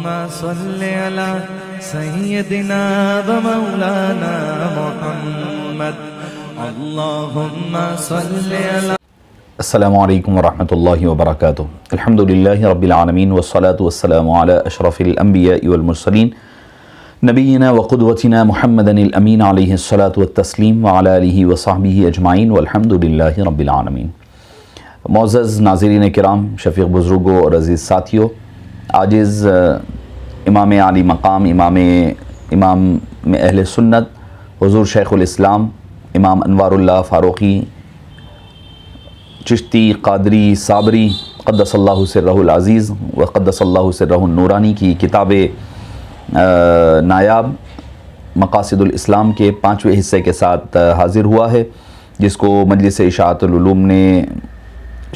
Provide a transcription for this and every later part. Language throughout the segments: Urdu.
صل على سيدنا ومولانا محمد اللهم صل على السلام علیکم ورحمۃ اللہ وبرکاتہ۔ الحمدللہ رب العالمین والصلاة والسلام علی اشرف الانبیاء والمرسلین نبینا وقدوتنا محمد الامین علیہ الصلاة والتسلیم وعلی آلہ وصحبہ اجمعین والحمدللہ رب العالمین۔ معزز ناظرین کرام، شفیق بزرگوں اور عزیز ساتھیوں، عاجز امام علی مقام، امام اہل سنت، حضور شیخ الاسلام امام انوار اللہ فاروقی چشتی قادری صابری قدس اللہ سرہ العزیز و قدس اللہ سرہ النورانی کی کتاب نایاب مقاصد الاسلام کے 5ویں حصے کے ساتھ حاضر ہوا ہے، جس کو مجلس اشاعت العلوم نے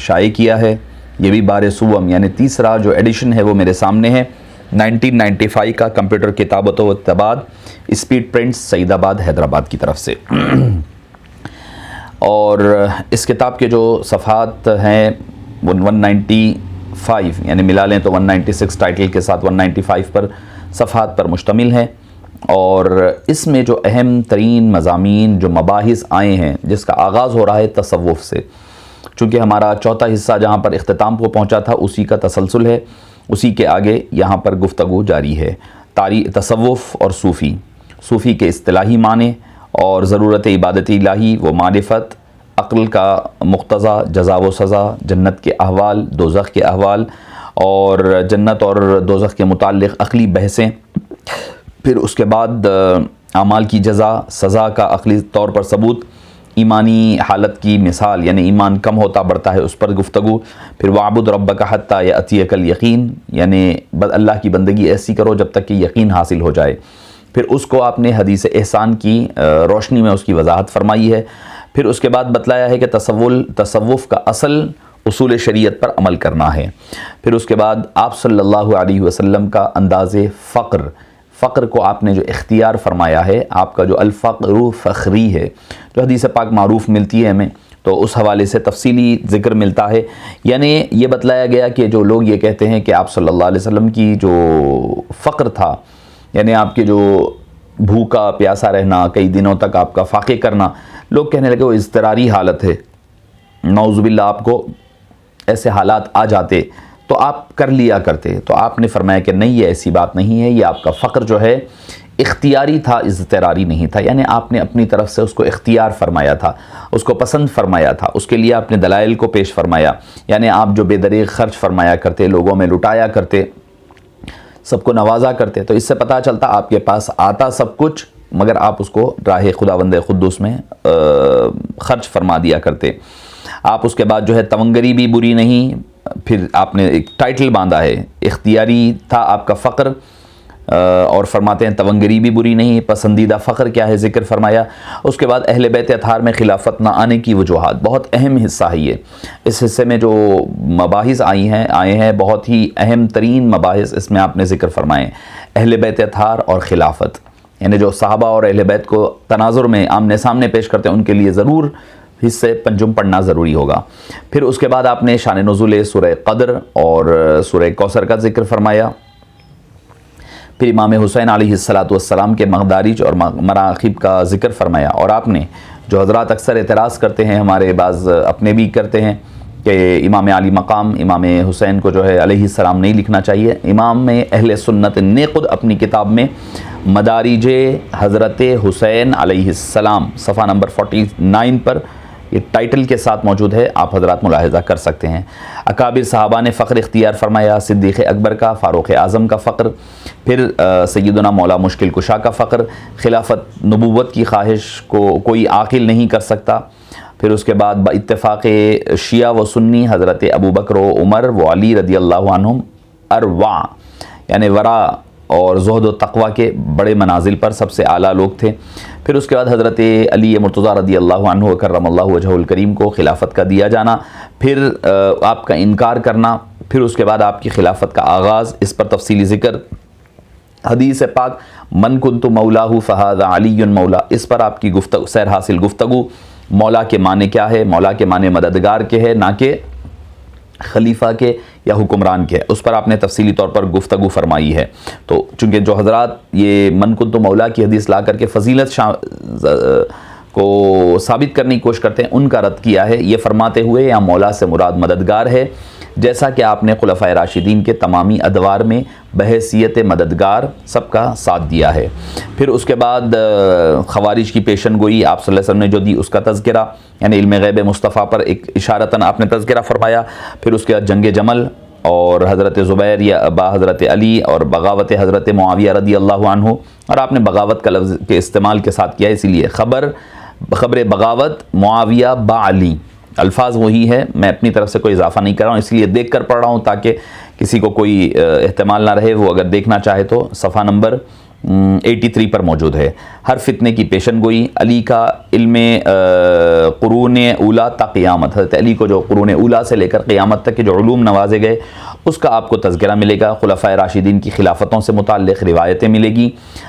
شائع کیا ہے۔ یہ بھی بار سوم یعنی تیسرا جو ایڈیشن ہے وہ میرے سامنے ہے، 1995 کا، کمپیوٹر کتابت و اتباد، اسپیڈ پرنٹس، سعید آباد، حیدرآباد کی طرف سے۔ اور اس کتاب کے جو صفحات ہیں وہ 195 یعنی ملا لیں تو 196 ٹائٹل کے ساتھ 195 پر صفحات پر مشتمل ہے، اور اس میں جو اہم ترین مضامین جو مباحث آئے ہیں، جس کا آغاز ہو رہا ہے تصوف سے، چونکہ ہمارا چوتھا حصہ جہاں پر اختتام کو پہنچا تھا اسی کا تسلسل ہے، اسی کے آگے یہاں پر گفتگو جاری ہے۔ تصوف اور صوفی کے اصطلاحی معنی اور ضرورت عبادت الہی و معرفت، عقل کا مقتضا، جزا و سزا، جنت کے احوال، دوزخ کے احوال، اور جنت اور دوزخ کے متعلق عقلی بحثیں، پھر اس کے بعد اعمال کی جزا سزا کا عقلی طور پر ثبوت، ایمانی حالت کی مثال یعنی ایمان کم ہوتا بڑھتا ہے اس پر گفتگو، پھر وَاعْبُدْ رَبَّكَ حَتَّى يَأْتِيَكَ الْيَقِينُ یعنی اللہ کی بندگی ایسی کرو جب تک کہ یقین حاصل ہو جائے، پھر اس کو آپ نے حدیث احسان کی روشنی میں اس کی وضاحت فرمائی ہے، پھر اس کے بعد بتلایا ہے کہ تصوف کا اصل اصول شریعت پر عمل کرنا ہے، پھر اس کے بعد آپ صلی اللہ علیہ وسلم کا انداز فقر کو آپ نے جو اختیار فرمایا ہے، آپ کا جو الفقر فخری ہے جو حدیث پاک معروف ملتی ہے ہمیں، تو اس حوالے سے تفصیلی ذکر ملتا ہے۔ یعنی یہ بتلایا گیا کہ جو لوگ یہ کہتے ہیں کہ آپ صلی اللہ علیہ وسلم کی جو فقر تھا، یعنی آپ کے جو بھوکا پیاسا رہنا، کئی دنوں تک آپ کا فاقے کرنا، لوگ کہنے لگے وہ اضطراری حالت ہے، نعوذ باللہ آپ کو ایسے حالات آ جاتے تو آپ کر لیا کرتے، تو آپ نے فرمایا کہ نہیں، یہ ایسی بات نہیں ہے، یہ آپ کا فقر جو ہے اختیاری تھا، اضطراری نہیں تھا، یعنی آپ نے اپنی طرف سے اس کو اختیار فرمایا تھا، اس کو پسند فرمایا تھا، اس کے لیے آپ نے دلائل کو پیش فرمایا، یعنی آپ جو بے دریغ خرچ فرمایا کرتے، لوگوں میں لٹایا کرتے، سب کو نوازا کرتے، تو اس سے پتہ چلتا آپ کے پاس آتا سب کچھ، مگر آپ اس کو راہ خداوند قدوس میں خرچ فرما دیا کرتے۔ آپ اس کے بعد جو ہے تونگری بھی بری نہیں، پھر آپ نے ایک ٹائٹل باندھا ہے، اختیاری تھا آپ کا فقر، اور فرماتے ہیں تونگری بھی بری نہیں، پسندیدہ فقر کیا ہے ذکر فرمایا۔ اس کے بعد اہل بیت اطہار میں خلافت نہ آنے کی وجوہات، بہت اہم حصہ ہے یہ، اس حصے میں جو مباحث آئے ہیں بہت ہی اہم ترین مباحث اس میں آپ نے ذکر فرمائے، اہل بیت اطہار اور خلافت، یعنی جو صحابہ اور اہل بیت کو تناظر میں آمنے سامنے پیش کرتے ہیں ان کے لیے ضرور حصے پنجم پڑھنا ضروری ہوگا۔ پھر اس کے بعد آپ نے شان نزول سورہ قدر اور سورہ کوثر کا ذکر فرمایا، پھر امام حسین علیہ السلام کے مدارج اور مراقب کا ذکر فرمایا، اور آپ نے جو حضرات اکثر اعتراض کرتے ہیں، ہمارے بعض اپنے بھی کرتے ہیں کہ امام علی مقام امام حسین کو جو ہے علیہ السلام نہیں لکھنا چاہیے، امام اہل سنت نے خود اپنی کتاب میں مدارج حضرت حسین علیہ السلام صفحہ نمبر 49 پر یہ ٹائٹل کے ساتھ موجود ہے، آپ حضرات ملاحظہ کر سکتے ہیں۔ اکابر صحابہ نے فقر اختیار فرمایا، صدیق اکبر کا، فاروق اعظم کا فقر، پھر سیدنا مولا مشکل کشا کا فقر، خلافت نبوت کی خواہش کو کوئی عاقل نہیں کر سکتا، پھر اس کے بعد اتفاق شیعہ و سنی حضرت ابوبکر و عمر و علی رضی اللہ عنہم ارواع یعنی ورا اور زہد و تقوی کے بڑے منازل پر سب سے اعلیٰ لوگ تھے، پھر اس کے بعد حضرت علی مرتضیٰ رضی اللہ عنہ کرم اللہ وجہہ الکریم کو خلافت کا دیا جانا، پھر آپ کا انکار کرنا، پھر اس کے بعد آپ کی خلافت کا آغاز، اس پر تفصیلی ذکر، حدیث پاک من کنت مولاہ فہذا علی مولا، اس پر آپ کی سیر حاصل گفتگو، مولا کے معنی کیا ہے، مولا کے معنی مددگار کے ہے، نہ کہ خلیفہ کے یا حکمران کے، اس پر آپ نے تفصیلی طور پر گفتگو فرمائی ہے۔ تو چونکہ جو حضرات یہ من کنت مولا کی حدیث لا کر کے فضیلت کو ثابت کرنے کی کوشش کرتے ہیں، ان کا رد کیا ہے یہ فرماتے ہوئے یا مولا سے مراد مددگار ہے، جیسا کہ آپ نے خلفائے راشدین کے تمامی ادوار میں بحیثیت مددگار سب کا ساتھ دیا ہے۔ پھر اس کے بعد خوارج کی پیشن گوئی آپ صلی اللہ علیہ وسلم نے جو دی اس کا تذکرہ، یعنی علم غیب مصطفیٰ پر ایک اشارتاً آپ نے تذکرہ فرمایا۔ پھر اس کے بعد جنگ جمل اور حضرت زبیر یا با حضرت علی اور بغاوت حضرت معاویہ رضی اللہ عنہ، اور آپ نے بغاوت کا لفظ کے استعمال کے ساتھ کیا ہے، اسی لیے خبر بغاوت معاویہ با علی، الفاظ وہی ہے، میں اپنی طرف سے کوئی اضافہ نہیں کر رہا ہوں، اس لیے دیکھ کر پڑھ رہا ہوں تاکہ کسی کو کوئی احتمال نہ رہے، وہ اگر دیکھنا چاہے تو صفحہ نمبر 83 پر موجود ہے۔ ہر فتنے کی پیشن گوئی، علی کا علم قرون اولا تا قیامت، حضرت علی کو جو قرون اولا سے لے کر قیامت تک کے جو علوم نوازے گئے اس کا آپ کو تذکرہ ملے گا۔ خلفائے راشدین کی خلافتوں سے متعلق روایتیں ملے گی،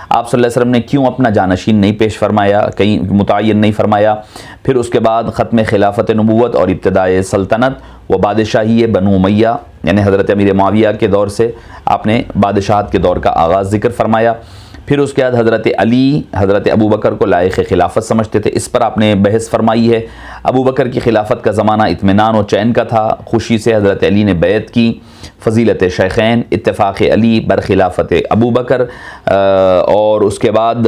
آپ صلی اللہ علیہ وسلم نے کیوں اپنا جانشین نہیں پیش فرمایا، کہیں متعین نہیں فرمایا۔ پھر اس کے بعد ختم خلافت نبوت اور ابتدائے سلطنت و بادشاہی بنو امیہ، یعنی حضرت امیر معاویہ کے دور سے آپ نے بادشاہت کے دور کا آغاز ذکر فرمایا۔ پھر اس کے بعد حضرت علی حضرت ابو بکر کو لائق خلافت سمجھتے تھے، اس پر آپ نے بحث فرمائی ہے۔ ابو بکر کی خلافت کا زمانہ اطمینان و چین کا تھا، خوشی سے حضرت علی نے بیعت کی، فضیلت شیخین، اتفاق علی بر خلافت ابو بکر، اور اس کے بعد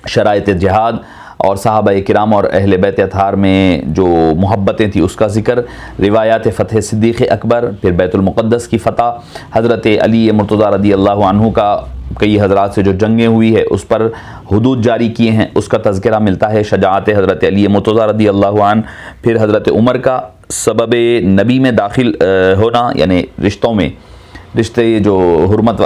شرائط جہاد اور صحابہ کرام اور اہل بیت اطہار میں جو محبتیں تھیں اس کا ذکر، روایات فتح صدیق اکبر، پھر بیت المقدس کی فتح، حضرت علی مرتضیٰ رضی اللہ عنہ کا کئی حضرات سے جو جنگیں ہوئی ہے اس پر حدود جاری کیے ہیں اس کا تذکرہ ملتا ہے، شجاعت حضرت علی مرتضیٰ رضی اللہ عنہ۔ پھر حضرت عمر کا سبب نبی میں داخل ہونا، یعنی رشتوں میں رشتے جو حرمت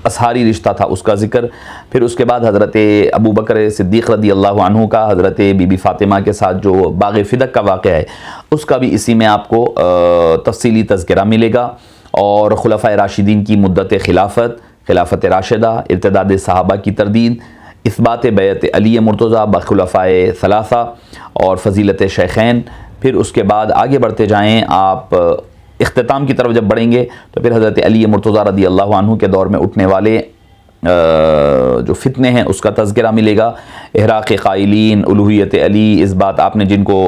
اصحاری رشتہ تھا اس کا ذکر۔ پھر اس کے بعد حضرت ابو بکر صدیق رضی اللہ عنہ کا حضرت بی بی فاطمہ کے ساتھ جو باغ فدق کا واقعہ ہے اس کا بھی اسی میں آپ کو تفصیلی تذکرہ ملے گا، اور خلفائے راشدین کی مدت خلافت راشدہ، ارتداد صحابہ کی تردید، اثبات بیعت علی مرتضیٰ بخلفائے ثلاثہ اور فضیلت شیخین۔ پھر اس کے بعد آگے بڑھتے جائیں آپ، اختتام کی طرف جب بڑھیں گے تو پھر حضرت علی مرتضیٰ رضی اللہ عنہ کے دور میں اٹھنے والے جو فتنے ہیں اس کا تذکرہ ملے گا، احراق قائلین، الوہیت علی، اس بات آپ نے جن کو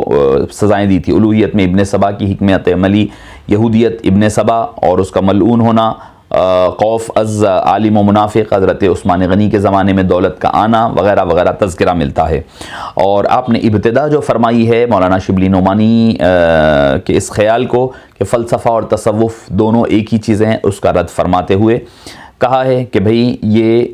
سزائیں دی تھی، الوہیت میں ابن سبا کی حکمت عملی، یہودیت ابن سبا اور اس کا ملعون ہونا، خوف از عالم و منافق، حضرت عثمان غنی کے زمانے میں دولت کا آنا وغیرہ وغیرہ تذکرہ ملتا ہے۔ اور آپ نے ابتدا جو فرمائی ہے مولانا شبلی نعمانی کے اس خیال کو کہ فلسفہ اور تصوف دونوں ایک ہی چیزیں ہیں، اس کا رد فرماتے ہوئے کہا ہے کہ بھئی یہ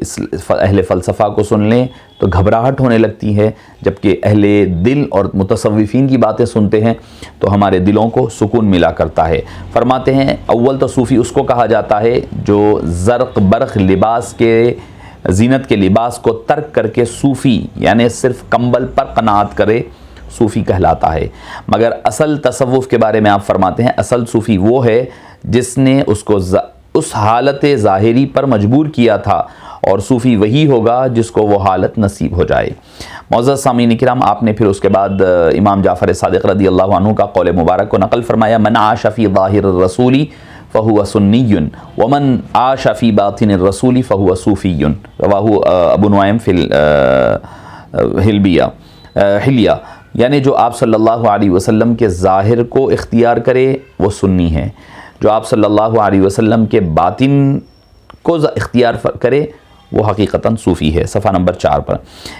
اہل فلسفہ کو سن لیں تو گھبراہٹ ہونے لگتی ہے، جبکہ اہل دل اور متصوفین کی باتیں سنتے ہیں تو ہمارے دلوں کو سکون ملا کرتا ہے۔ فرماتے ہیں اول تو صوفی اس کو کہا جاتا ہے جو زرق برق لباس کے زینت کے لباس کو ترک کر کے صوفی یعنی صرف کمبل پر قناعت کرے، صوفی کہلاتا ہے۔ مگر اصل تصوف کے بارے میں آپ فرماتے ہیں اصل صوفی وہ ہے جس نے اس کو اس حالت ظاہری پر مجبور کیا تھا، اور صوفی وہی ہوگا جس کو وہ حالت نصیب ہو جائے۔ معزز سامعین کرام، آپ نے پھر اس کے بعد امام جعفر صادق رضی اللہ عنہ کا قول مبارک کو نقل فرمایا، من عاش فی ظاہر الرسول فہو سنی ومن عاش فی باطن الرسول فہو صوفی، رواہ ابو نعیم فی حلیہ، یعنی جو آپ صلی اللہ علیہ وسلم کے ظاہر کو اختیار کرے وہ سنی ہے، جو آپ صلی اللہ علیہ وسلم کے باطن کو اختیار کرے وہ حقیقتاً صوفی ہے۔ صفحہ نمبر 4 پر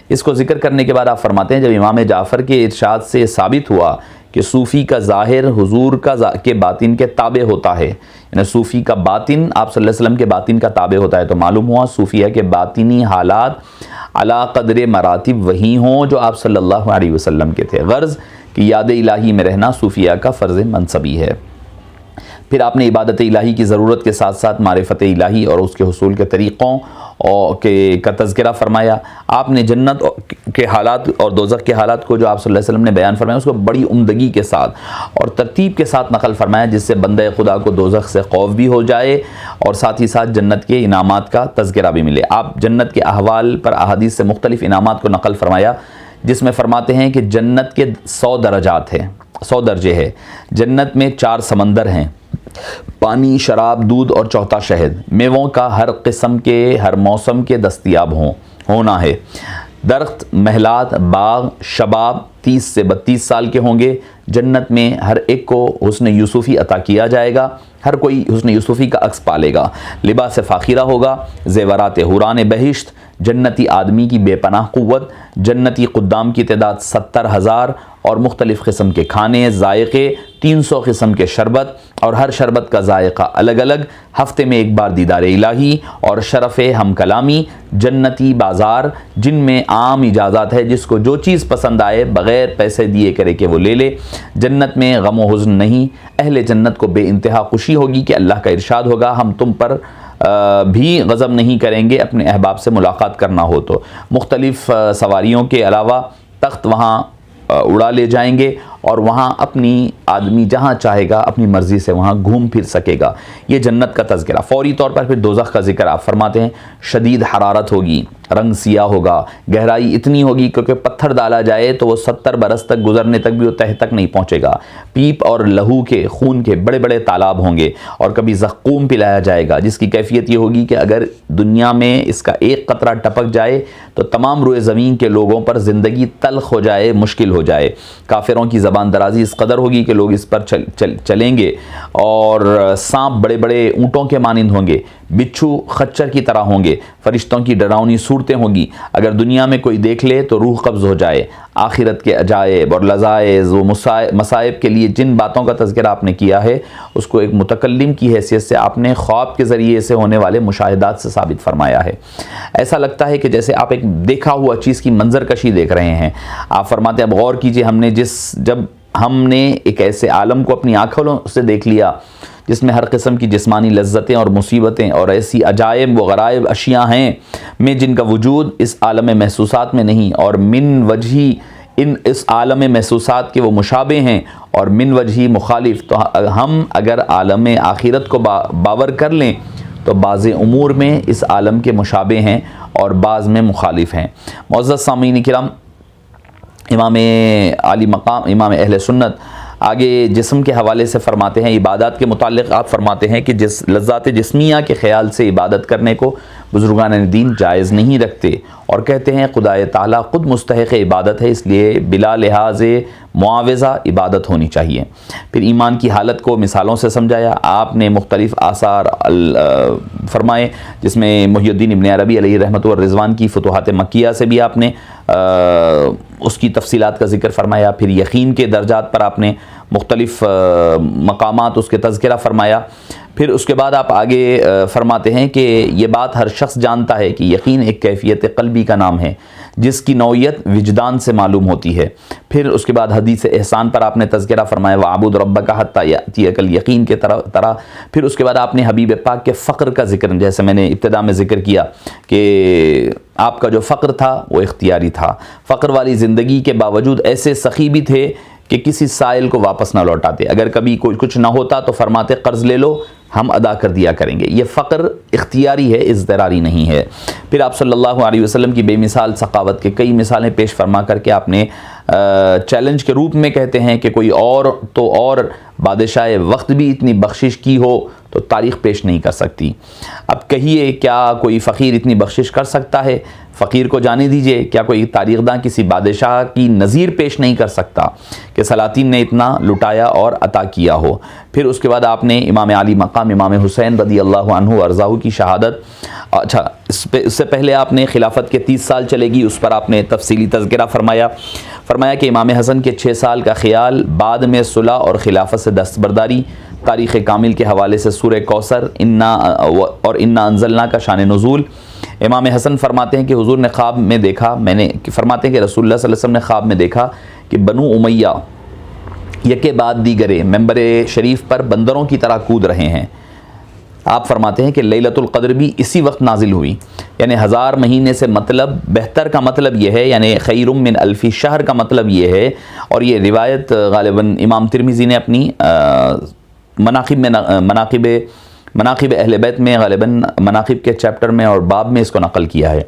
اس کو ذکر کرنے کے بعد آپ فرماتے ہیں جب امام جعفر کے ارشاد سے ثابت ہوا کہ صوفی کا ظاہر حضور کے باطن کے تابع ہوتا ہے، یعنی صوفی کا باطن آپ صلی اللہ علیہ وسلم کے باطن کا تابع ہوتا ہے، تو معلوم ہوا صوفیہ کے باطنی حالات علی قدر مراتب وہی ہوں جو آپ صلی اللہ علیہ وسلم کے تھے، غرض کہ یاد الہی میں رہنا صوفیہ کا فرض منصبی ہے۔ پھر آپ نے عبادت الہی کی ضرورت کے ساتھ ساتھ معرفت الہی اور اس کے حصول کے طریقوں کا تذکرہ فرمایا۔ آپ نے جنت کے حالات اور دوزخ کے حالات کو جو آپ صلی اللہ علیہ وسلم نے بیان فرمایا اس کو بڑی عمدگی کے ساتھ اور ترتیب کے ساتھ نقل فرمایا، جس سے بندہ خدا کو دوزخ سے خوف بھی ہو جائے اور ساتھ ہی ساتھ جنت کے انعامات کا تذکرہ بھی ملے۔ آپ جنت کے احوال پر احادیث سے مختلف انعامات کو نقل فرمایا، جس میں فرماتے ہیں کہ جنت کے 100 درجات ہیں، 100 درجے ہے۔ جنت میں 4 سمندر ہیں، پانی، شراب، دودھ اور چوتھا شہد۔ میووں کا ہر قسم کے ہر موسم کے دستیاب ہونا ہے۔ درخت، محلات، باغ، شباب 30 سے 32 سال کے ہوں گے۔ جنت میں ہر ایک کو حسن یوسفی عطا کیا جائے گا، ہر کوئی حسن یوسفی کا عکس پالے گا۔ لباس فاخرہ ہوگا، زیورات حوران بہشت، جنتی آدمی کی بے پناہ قوت، جنتی قدام کی تعداد 70,000 اور مختلف قسم کے کھانے، ذائقے، 300 قسم کے شربت اور ہر شربت کا ذائقہ الگ الگ، ہفتے میں ایک بار دیدار الہی اور شرف ہم کلامی، جنتی بازار جن میں عام اجازت ہے، جس کو جو چیز پسند آئے بغیر پیسے دیے کرے کہ وہ لے لے۔ جنت میں غم و حزن نہیں، اہل جنت کو بے انتہا خوشی ہوگی کہ اللہ کا ارشاد ہوگا ہم تم پر بھی غضب نہیں کریں گے اپنے احباب سے ملاقات کرنا ہو تو۔ مختلف سواریوں کے علاوہ تخت وہاں اڑا لے جائیں گے اور وہاں اپنی آدمی جہاں چاہے گا اپنی مرضی سے وہاں گھوم پھر سکے گا۔ یہ جنت کا تذکرہ۔ فوری طور پر پھر دوزخ کا ذکر آپ فرماتے ہیں، شدید حرارت ہوگی، رنگ سیاہ ہوگا، گہرائی اتنی ہوگی کیونکہ پتھر ڈالا جائے تو وہ 70 برس تک گزرنے تک بھی وہ تہ تک نہیں پہنچے گا۔ پیپ اور لہو کے، خون کے بڑے بڑے تالاب ہوں گے اور کبھی زقوم پلایا جائے گا، جس کی کیفیت یہ ہوگی کہ اگر دنیا میں اس کا ایک قطرہ ٹپک جائے تو تمام روئے زمین کے لوگوں پر زندگی تلخ ہو جائے، مشکل ہو جائے۔ کافروں کی زبان درازی اس قدر ہوگی کہ لوگ اس پر چلیں گے، اور سانپ بڑے بڑے اونٹوں کے مانند ہوں گے، بچھو خچر کی طرح ہوں گے، فرشتوں کی ڈراؤنی صورتیں ہوں گی، اگر دنیا میں کوئی دیکھ لے تو روح قبض ہو جائے۔ آخرت کے عجائب اور لذائذ و مصائب کے لیے جن باتوں کا تذکرہ آپ نے کیا ہے اس کو ایک متکلم کی حیثیت سے آپ نے خواب کے ذریعے سے ہونے والے مشاہدات سے ثابت فرمایا ہے۔ ایسا لگتا ہے کہ جیسے آپ ایک دیکھا ہوا چیز کی منظر کشی دیکھ رہے ہیں۔ آپ فرماتے ہیں اب غور کیجئے، جب ہم نے ایک ایسے عالم کو اپنی آنکھوں سے دیکھ لیا جس میں ہر قسم کی جسمانی لذتیں اور مصیبتیں اور ایسی عجائب و غرائب اشیاء ہیں میں جن کا وجود اس عالم محسوسات میں نہیں، اور من وجہی اس عالم محسوسات کے وہ مشابہ ہیں اور من وجہی مخالف، تو ہم اگر عالم آخرت کو باور کر لیں تو بعض امور میں اس عالم کے مشابہ ہیں اور بعض میں مخالف ہیں۔ معزز سامعین کرام، امام عالی مقام، امام اہل سنت آگے جسم کے حوالے سے فرماتے ہیں، عبادات کے متعلق آپ فرماتے ہیں کہ لذات جسمیہ کے خیال سے عبادت کرنے کو بزرگان دین جائز نہیں رکھتے، اور کہتے ہیں خدائے تعالیٰ خود مستحق عبادت ہے، اس لیے بلا لحاظ معاوضہ عبادت ہونی چاہیے۔ پھر ایمان کی حالت کو مثالوں سے سمجھایا۔ آپ نے مختلف آثار فرمائے جس میں محی الدین ابن عربی علیہ رحمۃ والرضوان کی فتوحات مکیہ سے بھی آپ نے اس کی تفصیلات کا ذکر فرمایا۔ پھر یقین کے درجات پر آپ نے مختلف مقامات اس کے تذکرہ فرمایا۔ پھر اس کے بعد آپ آگے فرماتے ہیں کہ یہ بات ہر شخص جانتا ہے کہ یقین ایک کیفیت قلبی کا نام ہے جس کی نوعیت وجدان سے معلوم ہوتی ہے۔ پھر اس کے بعد حدیث احسان پر آپ نے تذکرہ فرمایا، وَاعْبُدْ رَبَّكَ حَتَّىٰ يَأْتِيَكَ الْيَقِينُ کے طرح۔ پھر اس کے بعد آپ نے حبیب پاک کے فقر کا ذکر، جیسے میں نے ابتدا میں ذکر کیا کہ آپ کا جو فقر تھا وہ اختیاری تھا، فقر والی زندگی کے باوجود ایسے سخی بھی تھے کہ کسی سائل کو واپس نہ لوٹاتے، اگر کبھی کچھ نہ ہوتا تو فرماتے قرض لے لو ہم ادا کر دیا کریں گے۔ یہ فقر اختیاری ہے، اضطراری نہیں ہے۔ پھر آپ صلی اللہ علیہ وسلم کی بے مثال سخاوت کے کئی مثالیں پیش فرما کر کے آپ نے چیلنج کے روپ میں کہتے ہیں کہ کوئی اور بادشاہ وقت بھی اتنی بخشش کی ہو تو تاریخ پیش نہیں کر سکتی۔ اب کہیے کیا کوئی فقیر اتنی بخشش کر سکتا ہے؟ فقیر کو جانے دیجئے، کیا کوئی تاریخ داں کسی بادشاہ کی نظیر پیش نہیں کر سکتا کہ سلاطین نے اتنا لٹایا اور عطا کیا ہو؟ پھر اس کے بعد آپ نے امام علی مقام امام حسین رضی اللہ عنہ ارضاہ کی شہادت، اچھا اس سے پہلے آپ نے خلافت کے 30 سال چلے گی، اس پر آپ نے تفصیلی تذکرہ فرمایا کہ امام حسن کے 6 سال کا خیال، بعد میں صلح اور خلافت سے دستبرداری، تاریخ کامل کے حوالے سے سورہ کوثر اور انا انزلنا کا شان نزول۔ امام حسن فرماتے ہیں کہ حضور نے خواب میں دیکھا، فرماتے ہیں کہ رسول اللہ صلی اللہ علیہ وسلم نے خواب میں دیکھا کہ بنو امیہ یکے بعد دیگرے ممبر شریف پر بندروں کی طرح کود رہے ہیں۔ آپ فرماتے ہیں کہ لیلۃ القدر بھی اسی وقت نازل ہوئی، یعنی 1000 مہینے سے مطلب بہتر کا مطلب یہ ہے، یعنی خیر من الف شہر کا مطلب یہ ہے، اور یہ روایت غالباً امام ترمذی نے اپنی مناقب اہل بیت میں، غالباً مناقب کے چیپٹر میں اور باب میں اس کو نقل کیا ہے۔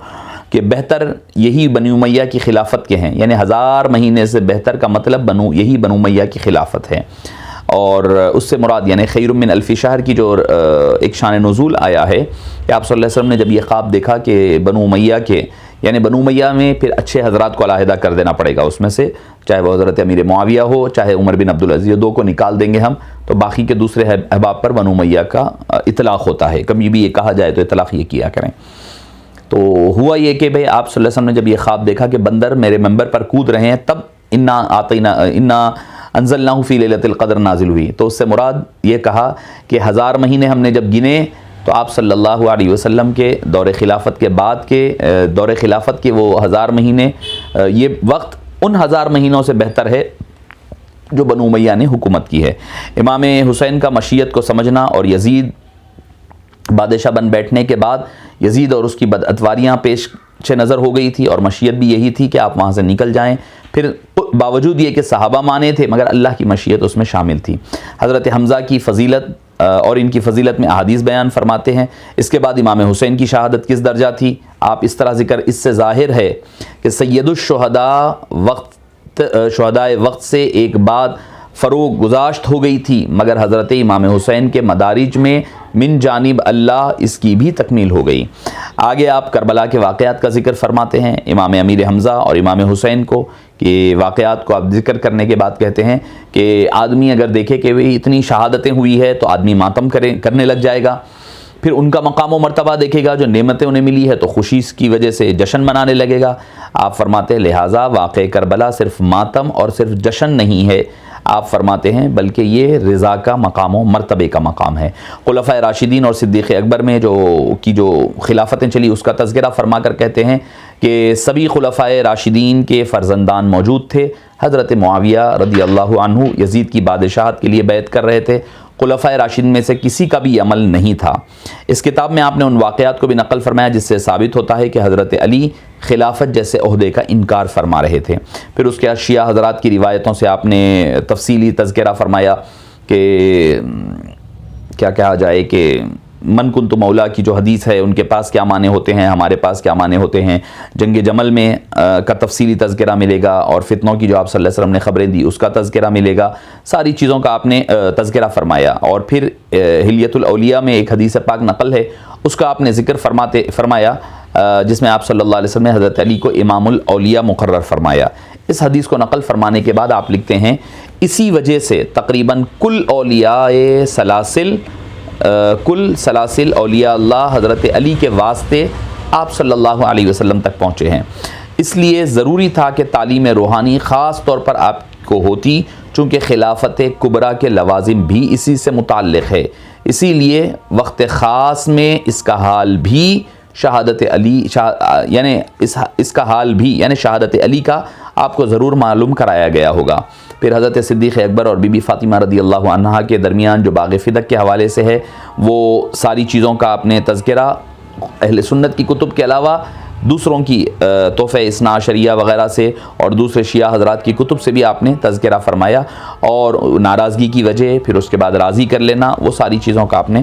کہ بہتر یہی بنو امیہ کی خلافت کے ہیں، یعنی 1000 مہینے سے بہتر کا مطلب یہی بنو امیہ کی خلافت ہے، اور اس سے مراد یعنی خیر من الف شہر کی جو ایک شان نزول آیا ہے کہ آپ صلی اللہ علیہ وسلم نے جب یہ خواب دیکھا کہ بنو امیہ کے یعنی بنو امیہ میں پھر اچھے حضرات کو علیحدہ کر دینا پڑے گا، اس میں سے چاہے وہ حضرت امیر معاویہ ہو چاہے عمر بن عبدالعزیز، دو کو نکال دیں گے ہم، تو باقی کے دوسرے احباب پر بنو امیہ کا اطلاق ہوتا ہے، کبھی بھی یہ کہا جائے تو اطلاق یہ کیا کریں۔ تو ہوا یہ کہ بھئی آپ صلی اللہ علیہ وسلم نے جب یہ خواب دیکھا کہ بندر میرے منبر پر کود رہے ہیں، تب انا انزلناہ فی لیلۃ القدر نازل ہوئی، تو اس سے مراد یہ کہا کہ 1000 مہینے ہم نے جب گنے تو آپ صلی اللہ علیہ وسلم کے دور خلافت کے بعد کے دور خلافت کے وہ 1000 مہینے، یہ وقت ان 1000 مہینوں سے بہتر ہے جو بنو امیہ نے حکومت کی ہے۔ امام حسین کا مشیت کو سمجھنا اور یزید بادشاہ بن بیٹھنے کے بعد یزید اور اس کی بدعتواریاں پیش نظر ہو گئی تھی، اور مشیت بھی یہی تھی کہ آپ وہاں سے نکل جائیں، پھر باوجود یہ کہ صحابہ مانے تھے مگر اللہ کی مشیت اس میں شامل تھی۔ حضرت حمزہ کی فضیلت اور ان کی فضیلت میں احادیث بیان فرماتے ہیں۔ اس کے بعد امام حسین کی شہادت کس درجہ تھی، آپ اس طرح ذکر، اس سے ظاہر ہے کہ سید شہدائے وقت سے ایک بعد فروغ گزاشت ہو گئی تھی، مگر حضرت امام حسین کے مدارج میں من جانب اللہ اس کی بھی تکمیل ہو گئی۔ آگے آپ کربلا کے واقعات کا ذکر فرماتے ہیں، امام امیر حمزہ اور امام حسین کو کہ واقعات کو آپ ذکر کرنے کے بعد کہتے ہیں کہ آدمی اگر دیکھے کہ اتنی شہادتیں ہوئی ہے تو آدمی ماتم کرنے لگ جائے گا، پھر ان کا مقام و مرتبہ دیکھے گا، جو نعمتیں انہیں ملی ہے تو خوشی کی وجہ سے جشن منانے لگے گا۔ آپ فرماتے ہیں لہٰذا واقع کربلا صرف ماتم اور صرف جشن نہیں ہے، آپ فرماتے ہیں بلکہ یہ رضا کا مقام و مرتبے کا مقام ہے۔ خلفائے راشدین اور صدیق اکبر میں جو خلافتیں چلی اس کا تذکرہ فرما کر کہتے ہیں کہ سبھی خلفائے راشدین کے فرزندان موجود تھے۔ حضرت معاویہ رضی اللہ عنہ یزید کی بادشاہت کے لیے بیعت کر رہے تھے، خلفائے راشدین میں سے کسی کا بھی عمل نہیں تھا۔ اس کتاب میں آپ نے ان واقعات کو بھی نقل فرمایا جس سے ثابت ہوتا ہے کہ حضرت علی خلافت جیسے عہدے کا انکار فرما رہے تھے۔ پھر اس کے بعد شیعہ حضرات کی روایتوں سے آپ نے تفصیلی تذکرہ فرمایا کہ کیا کہا جائے کہ من کنت مولا کی جو حدیث ہے ان کے پاس کیا معنی ہوتے ہیں، ہمارے پاس کیا معنی ہوتے ہیں، جنگ جمل میں کا تفصیلی تذکرہ ملے گا، اور فتنوں کی جو آپ صلی اللہ علیہ وسلم نے خبریں دی اس کا تذکرہ ملے گا، ساری چیزوں کا آپ نے تذکرہ فرمایا۔ اور پھر حلیۃ الاولیاء میں ایک حدیث پاک نقل ہے، اس کا آپ نے ذکر فرمایا جس میں آپ صلی اللہ علیہ وسلم نے حضرت علی کو امام الاولیاء مقرر فرمایا۔ اس حدیث کو نقل فرمانے کے بعد آپ لکھتے ہیں اسی وجہ سے تقریباً کل سلاسل اولیاء اللہ حضرت علی کے واسطے آپ صلی اللہ علیہ وسلم تک پہنچے ہیں، اس لیے ضروری تھا کہ تعلیم روحانی خاص طور پر آپ کو ہوتی، چونکہ خلافت کبریٰ کے لوازم بھی اسی سے متعلق ہے، اسی لیے وقت خاص میں اس کا حال بھی شہادت علی یعنی اس کا حال بھی یعنی شہادت علی کا آپ کو ضرور معلوم کرایا گیا ہوگا۔ پھر حضرت صدیق اکبر اور بی بی فاطمہ رضی اللہ عنہا کے درمیان جو باغ فدق کے حوالے سے ہے، وہ ساری چیزوں کا آپ نے تذکرہ اہل سنت کی کتب کے علاوہ دوسروں کی تحفہ اثنا عشریہ وغیرہ سے اور دوسرے شیعہ حضرات کی کتب سے بھی آپ نے تذکرہ فرمایا، اور ناراضگی کی وجہ پھر اس کے بعد راضی کر لینا، وہ ساری چیزوں کا آپ نے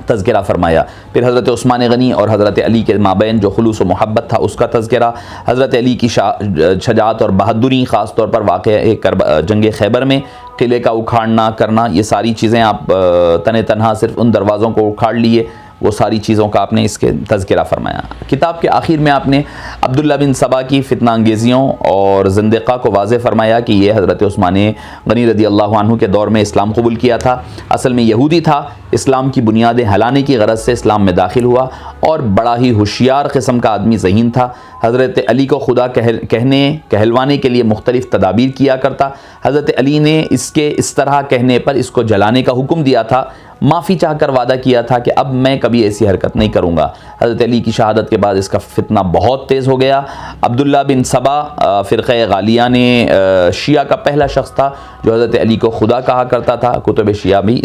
تذکرہ فرمایا۔ پھر حضرت عثمان غنی اور حضرت علی کے مابین جو خلوص و محبت تھا اس کا تذکرہ، حضرت علی کی شجاعت اور بہادری خاص طور پر واقع جنگ خیبر میں قلعے کا اکھاڑنا کرنا، یہ ساری چیزیں آپ تنہا صرف ان دروازوں کو اکھاڑ لیے، وہ ساری چیزوں کا آپ نے اس کے تذکرہ فرمایا۔ کتاب کے آخر میں آپ نے عبداللہ بن سبا کی فتنہ انگیزیوں اور زندقہ کو واضح فرمایا کہ یہ حضرت عثمان غنی رضی اللہ عنہ کے دور میں اسلام قبول کیا تھا، اصل میں یہودی تھا، اسلام کی بنیادیں ہلانے کی غرض سے اسلام میں داخل ہوا اور بڑا ہی ہوشیار قسم کا آدمی ذہین تھا، حضرت علی کو خدا کہلوانے کے لیے مختلف تدابیر کیا کرتا، حضرت علی نے اس طرح کہنے پر اس کو جلانے کا حکم دیا تھا، معافی چاہ کر وعدہ کیا تھا کہ اب میں کبھی ایسی حرکت نہیں کروں گا۔ حضرت علی کی شہادت کے بعد اس کا فتنہ بہت تیز ہو گیا۔ عبداللہ بن سبا فرقہ غالیہ شیعہ کا پہلا شخص تھا جو حضرت علی کو خدا کہا کرتا تھا۔ کتب شیعہ بھی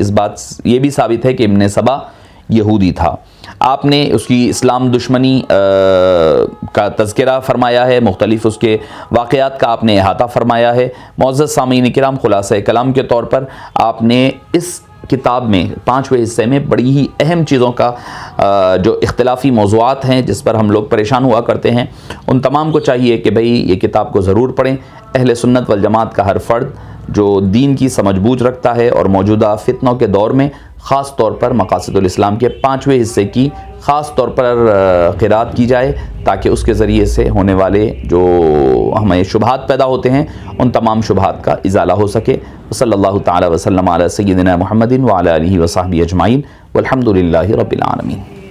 یہ بھی ثابت ہے کہ ابن سبا یہودی تھا۔ آپ نے اس کی اسلام دشمنی کا تذکرہ فرمایا ہے، مختلف اس کے واقعات کا آپ نے احاطہ فرمایا ہے۔ معزز سامعین کرام، خلاصہ کلام کے طور پر آپ نے اس کتاب میں 5ویں حصے میں بڑی ہی اہم چیزوں کا جو اختلافی موضوعات ہیں جس پر ہم لوگ پریشان ہوا کرتے ہیں، ان تمام کو چاہیے کہ بھئی یہ کتاب کو ضرور پڑھیں۔ اہل سنت والجماعت کا ہر فرد جو دین کی سمجھ بوجھ رکھتا ہے اور موجودہ فتنوں کے دور میں خاص طور پر مقاصد الاسلام کے 5ویں حصے کی خاص طور پر قرأت کی جائے تاکہ اس کے ذریعے سے ہونے والے جو ہمیں شبہات پیدا ہوتے ہیں ان تمام شبہات کا ازالہ ہو سکے۔ صلی اللہ تعالی وسلم علی سیدنا محمد وعلی آلہ وصحبہ اجمعین والحمد للہ رب العالمین۔